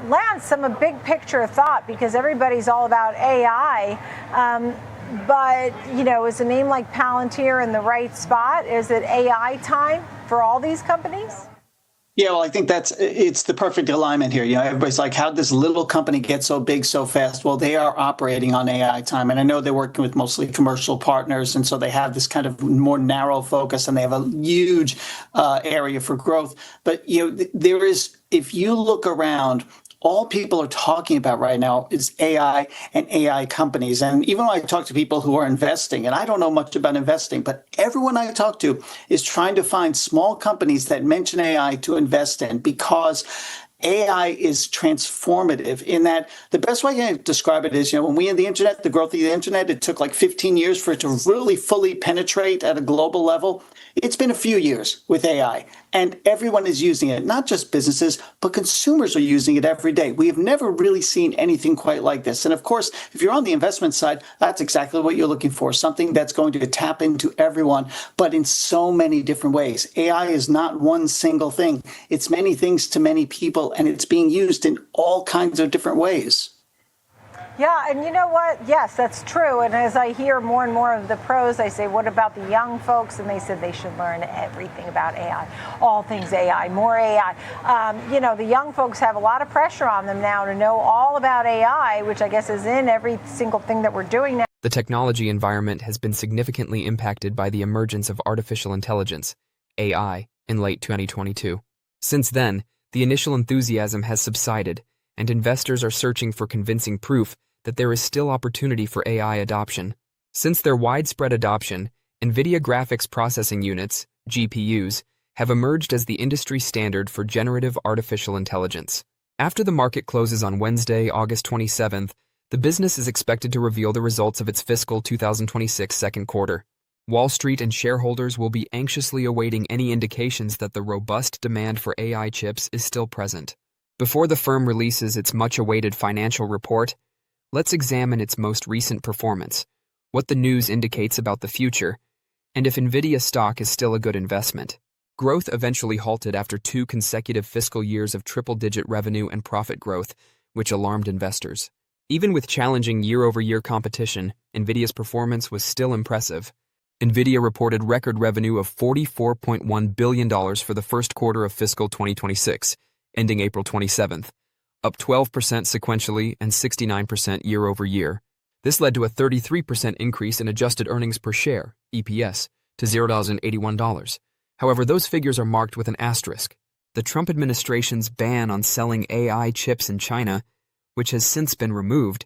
Lance, some a big picture thought, because everybody's all about AI. But, is a name like Palantir in the right spot? Is it AI time for all these companies? Yeah, well, I think it's the perfect alignment here. Everybody's like, how did this little company get so big so fast? Well, they are operating on AI time. And I know they're working with mostly commercial partners. And so they have this kind of more narrow focus, and they have a huge area for growth. But, there is, if you look around, all people are talking about right now is AI and AI companies. And even when I talk to people who are investing, and I don't know much about investing, but everyone I talk to is trying to find small companies that mention AI to invest in, because AI is transformative in that the best way I can describe it is, when we had the internet, the growth of the internet, it took like 15 years for it to really fully penetrate at a global level. It's been a few years with AI, and everyone is using it, not just businesses, but consumers are using it every day. We have never really seen anything quite like this. And of course, if you're on the investment side, that's exactly what you're looking for, something that's going to tap into everyone, but in so many different ways. AI is not one single thing. It's many things to many people, and it's being used in all kinds of different ways. Yeah, and you know what? Yes, that's true. And as I hear more and more of the pros, I say, what about the young folks? And they said they should learn everything about AI, all things AI, more AI. The young folks have a lot of pressure on them now to know all about AI, which I guess is in every single thing that we're doing now. The technology environment has been significantly impacted by the emergence of artificial intelligence, AI, in late 2022. Since then, the initial enthusiasm has subsided, and investors are searching for convincing proof that there is still opportunity for AI adoption. Since their widespread adoption, Nvidia graphics processing units, GPUs, have emerged as the industry standard for generative artificial intelligence. After the market closes on Wednesday, August 27th, the business is expected to reveal the results of its fiscal 2026 second quarter. Wall Street and shareholders will be anxiously awaiting any indications that the robust demand for AI chips is still present. Before the firm releases its much-awaited financial report, let's examine its most recent performance, what the news indicates about the future, and if Nvidia stock is still a good investment. Growth eventually halted after 2 consecutive fiscal years of triple-digit revenue and profit growth, which alarmed investors. Even with challenging year-over-year competition, Nvidia's performance was still impressive. Nvidia reported record revenue of $44.1 billion for the first quarter of fiscal 2026, ending April 27th, up 12% sequentially and 69% year-over-year. This led to a 33% increase in adjusted earnings per share, EPS, to $0.81. However, those figures are marked with an asterisk. The Trump administration's ban on selling AI chips in China, which has since been removed,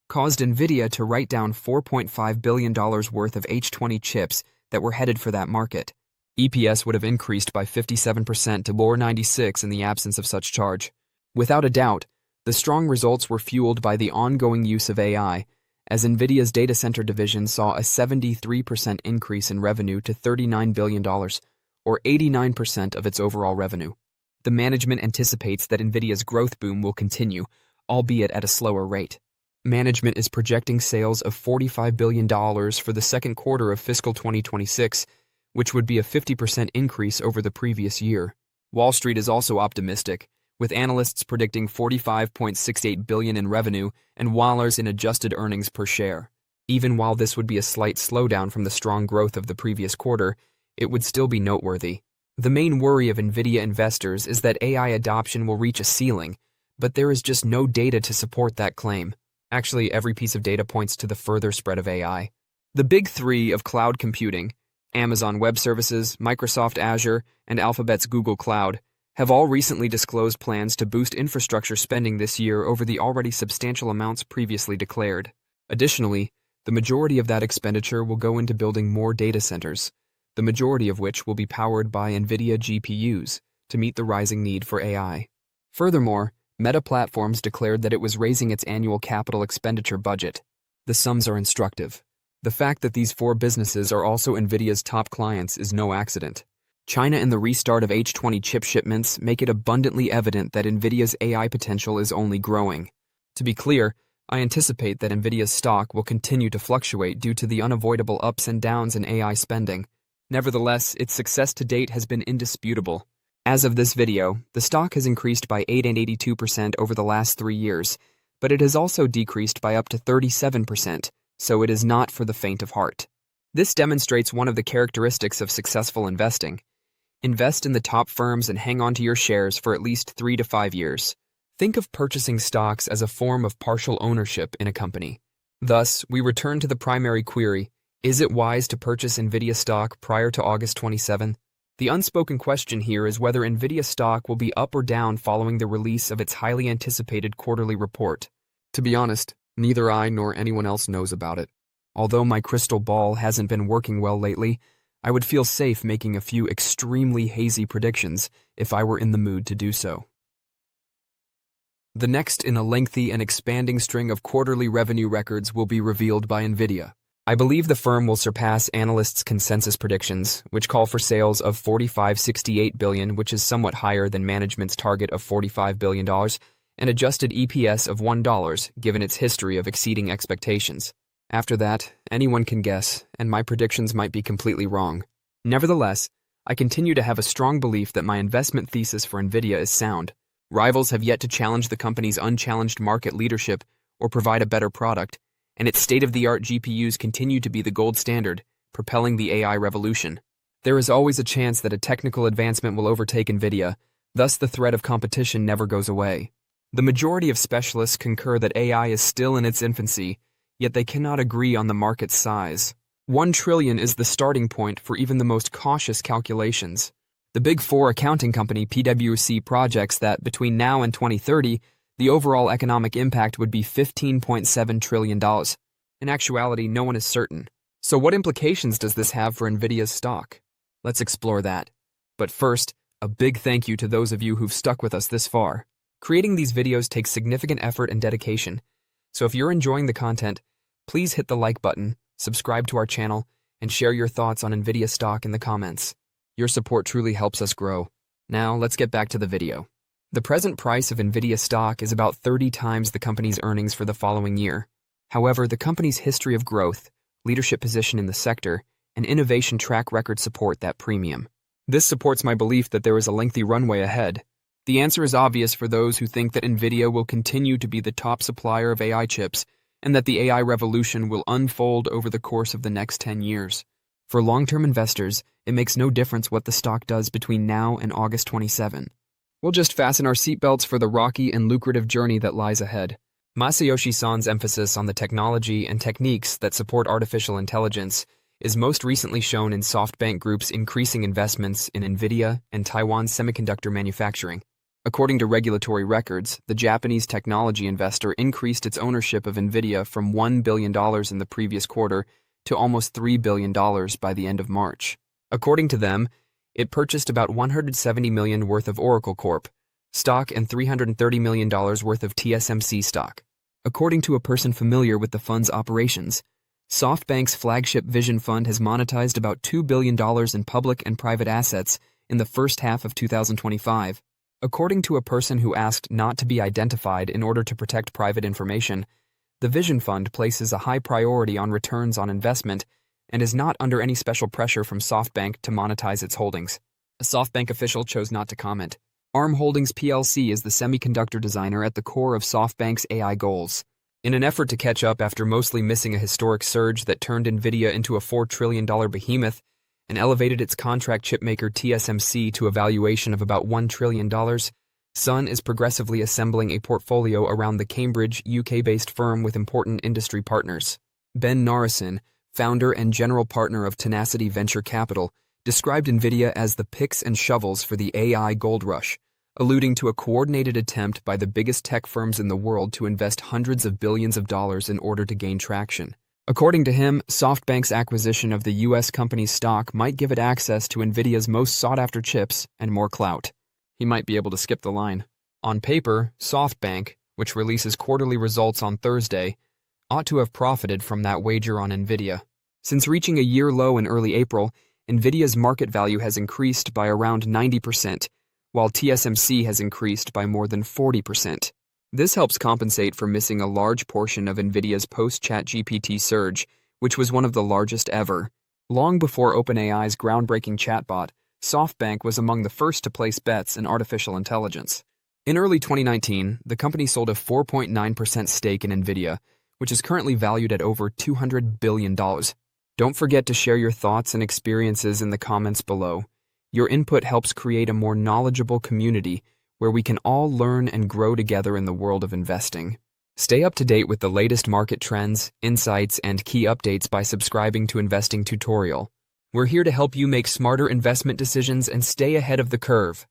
caused Nvidia to write down $4.5 billion worth of H20 chips that were headed for that market. EPS would have increased by 57% to $4.96 in the absence of such charge. Without a doubt, the strong results were fueled by the ongoing use of AI, as Nvidia's data center division saw a 73% increase in revenue to $39 billion, or 89% of its overall revenue. The management anticipates that Nvidia's growth boom will continue, albeit at a slower rate. Management is projecting sales of $45 billion for the second quarter of fiscal 2026, which would be a 50% increase over the previous year. Wall Street is also optimistic, with analysts predicting $45.68 billion in revenue and dollars in adjusted earnings per share. Even while this would be a slight slowdown from the strong growth of the previous quarter, it would still be noteworthy. The main worry of Nvidia investors is that AI adoption will reach a ceiling, but there is just no data to support that claim. Actually, every piece of data points to the further spread of AI. The big three of cloud computing, Amazon Web Services, Microsoft Azure, and Alphabet's Google Cloud, have all recently disclosed plans to boost infrastructure spending this year over the already substantial amounts previously declared. Additionally, the majority of that expenditure will go into building more data centers, the majority of which will be powered by Nvidia GPUs to meet the rising need for AI. Furthermore, Meta Platforms declared that it was raising its annual capital expenditure budget. The sums are instructive. The fact that these 4 businesses are also Nvidia's top clients is no accident. China and the restart of H20 chip shipments make it abundantly evident that Nvidia's AI potential is only growing. To be clear, I anticipate that Nvidia's stock will continue to fluctuate due to the unavoidable ups and downs in AI spending. Nevertheless, its success to date has been indisputable. As of this video, the stock has increased by 8 and 82% over the last 3 years, but it has also decreased by up to 37%, so it is not for the faint of heart. This demonstrates one of the characteristics of successful investing. Invest in the top firms and hang on to your shares for at least 3 to 5 years. Think of purchasing stocks as a form of partial ownership in a company. Thus, we return to the primary query: is it wise to purchase Nvidia stock prior to August 27? The unspoken question here is whether Nvidia stock will be up or down following the release of its highly anticipated quarterly report. To be honest, neither I nor anyone else knows about it. Although my crystal ball hasn't been working well lately, I would feel safe making a few extremely hazy predictions if I were in the mood to do so. The next in a lengthy and expanding string of quarterly revenue records will be revealed by Nvidia. I believe the firm will surpass analysts' consensus predictions, which call for sales of $45.68 billion, which is somewhat higher than management's target of $45 billion, and adjusted EPS of $1, given its history of exceeding expectations. After that, anyone can guess, and my predictions might be completely wrong. Nevertheless, I continue to have a strong belief that my investment thesis for Nvidia is sound. Rivals have yet to challenge the company's unchallenged market leadership or provide a better product, and its state-of-the-art GPUs continue to be the gold standard, propelling the AI revolution. There is always a chance that a technical advancement will overtake Nvidia, thus the threat of competition never goes away. The majority of specialists concur that AI is still in its infancy, yet they cannot agree on the market's size. 1 trillion is the starting point for even the most cautious calculations. The Big Four accounting company PwC projects that between now and 2030, the overall economic impact would be $15.7 trillion. In actuality, no one is certain. So what implications does this have for Nvidia's stock? Let's explore that. But first, a big thank you to those of you who've stuck with us this far. Creating these videos takes significant effort and dedication. So if you're enjoying the content, please hit the like button, subscribe to our channel, and share your thoughts on Nvidia stock in the comments. Your support truly helps us grow. Now, let's get back to the video. The present price of Nvidia stock is about 30 times the company's earnings for the following year. However, the company's history of growth, leadership position in the sector, and innovation track record support that premium. This supports my belief that there is a lengthy runway ahead. The answer is obvious for those who think that Nvidia will continue to be the top supplier of AI chips and that the AI revolution will unfold over the course of the next 10 years. For long-term investors, it makes no difference what the stock does between now and August 27. We'll just fasten our seatbelts for the rocky and lucrative journey that lies ahead. Masayoshi Son's emphasis on the technology and techniques that support artificial intelligence is most recently shown in SoftBank Group's increasing investments in Nvidia and Taiwan's semiconductor manufacturing. According to regulatory records, the Japanese technology investor increased its ownership of Nvidia from $1 billion in the previous quarter to almost $3 billion by the end of March. According to them, it purchased about $170 million worth of Oracle Corp. stock and $330 million worth of TSMC stock. According to a person familiar with the fund's operations, SoftBank's flagship Vision Fund has monetized about $2 billion in public and private assets in the first half of 2025. According to a person who asked not to be identified in order to protect private information, the Vision Fund places a high priority on returns on investment and is not under any special pressure from SoftBank to monetize its holdings. A SoftBank official chose not to comment. ARM Holdings plc is the semiconductor designer at the core of SoftBank's AI goals. In an effort to catch up after mostly missing a historic surge that turned Nvidia into a $4 trillion behemoth and elevated its contract chipmaker TSMC to a valuation of about $1 trillion, Sun is progressively assembling a portfolio around the Cambridge, UK-based firm with important industry partners. Ben Narison, founder and general partner of Tenacity Venture Capital, described Nvidia as the picks and shovels for the AI gold rush, alluding to a coordinated attempt by the biggest tech firms in the world to invest hundreds of billions of dollars in order to gain traction. According to him, SoftBank's acquisition of the U.S. company's stock might give it access to Nvidia's most sought-after chips and more clout. He might be able to skip the line. On paper, SoftBank, which releases quarterly results on Thursday, ought to have profited from that wager on Nvidia. Since reaching a year low in early April, Nvidia's market value has increased by around 90%, while TSMC has increased by more than 40%. This helps compensate for missing a large portion of Nvidia's post-ChatGPT surge, which was one of the largest ever. Long before OpenAI's groundbreaking chatbot, SoftBank was among the first to place bets in artificial intelligence. In early 2019, the company sold a 4.9% stake in Nvidia, which is currently valued at over $200 billion. Don't forget to share your thoughts and experiences in the comments below. Your input helps create a more knowledgeable community where we can all learn and grow together in the world of investing. Stay up to date with the latest market trends, insights, and key updates by subscribing to Investing Tutorial. We're here to help you make smarter investment decisions and stay ahead of the curve.